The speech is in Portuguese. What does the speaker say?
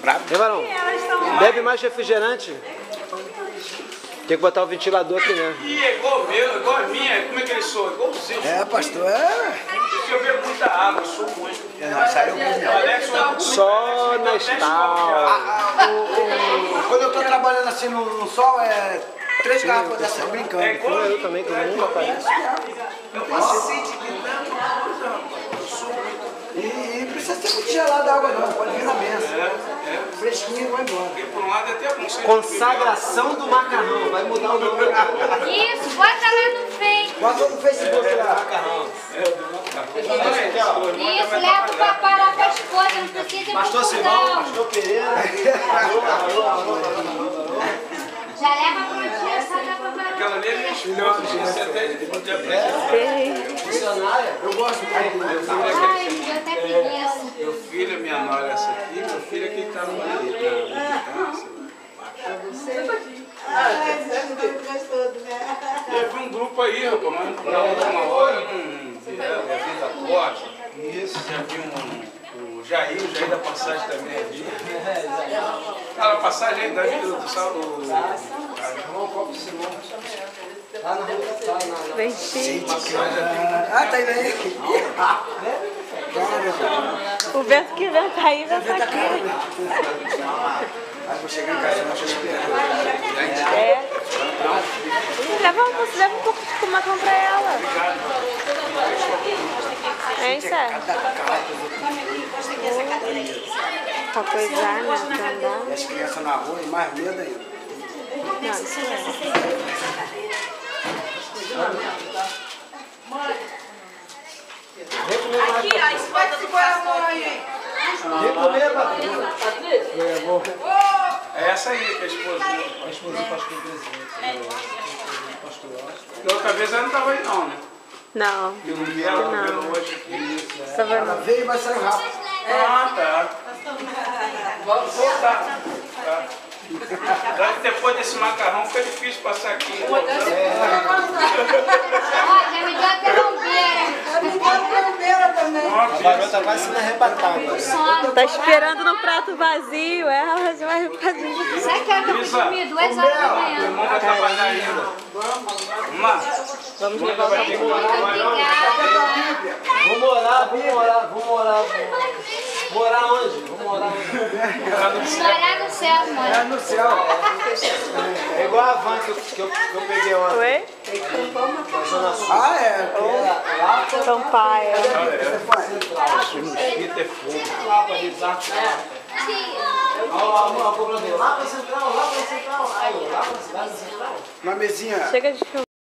Bravo. Varão, bebe mais refrigerante. Tem que botar o ventilador aqui, né? Ih, é igual o meu, igual a minha. Como é que eles são? Igualzinho. É, pastor, Se eu bebo muita água, eu sou muito. Não, saiu mesmo. Só na Estal. Quando eu tô trabalhando assim no sol, 3 garrafas dessas brincando. É igual Eu também, que eu nunca apareço. E precisa ser muito gelada a água não, pode vir na mesa. Fresquinho e vai embora. Porque por um lado é até bom. Consagração do macarrão. Vai mudar o nome. Isso, bota lá no Face. Bota no Facebook lá. Macarrão. Isso, leva o papai lá pra esposa, não precisa ir Pastor pro Simão, fundão. pastor Pereira. Já leva prontinho, só dá pra parar. Aquela ali é minha esposa, você até pode aprender. Funcionária. Eu gosto muito. Ai, me deu até preguiça. Meu filho, minha nora, essa aqui, meu filho é quem tá no marido. Teve um grupo aí, rapaz, mas na última hora não vieram, a Vida Costa. Isso. Já vi o Jair da Passagem também ali. Cara, a Passagem aí da vida do sábado. Irmão, copo de Simão. Lá na rua, tá na Ventinho. Tá indo aí. O vento que venta aí, venta aqui. Aí vou chegar em casa, eu vou esperar. É. Leva um pouco de macarrão pra ela. É isso, é. Pra coisar, né? Pra andar. E as crianças na rua, e mais medo ainda. Não, isso é. Aqui, ó, isso vai tudo para a mãe. Vem comer, Patrícia. É essa aí que é a esposinha. A esposa do pastor presidente. Da outra vez ela não estava aí não, né? Não. Eu não vi ela, não vendo hoje aqui. Só vai Ela veio e vai sair rápido. Ah, tá. Vamos voltar. Tá. Depois desse macarrão fica difícil passar aqui. Ó, já me deu até bombeira. A garota vai se arrebatar. Tá esperando no prato vazio, ela já vai fazer. Sabe que hora que eu fui dormir? 2 horas da Meu manhã. irmão vai trabalhar ainda. Vamos lá. Vamos levar o Muito obrigada. Vou morar. Morar onde? Vou morar onde? Morar no céu, É mano. no céu. É igual a van que eu peguei ontem. Oi? Zona Sul. Ah, é. Lá Sampaio. Mosquito é fogo. lá pra avisar. Ó, a cobradora. Lá pra central. Aí, lá pra cidade central. Na mesinha. Chega de filme.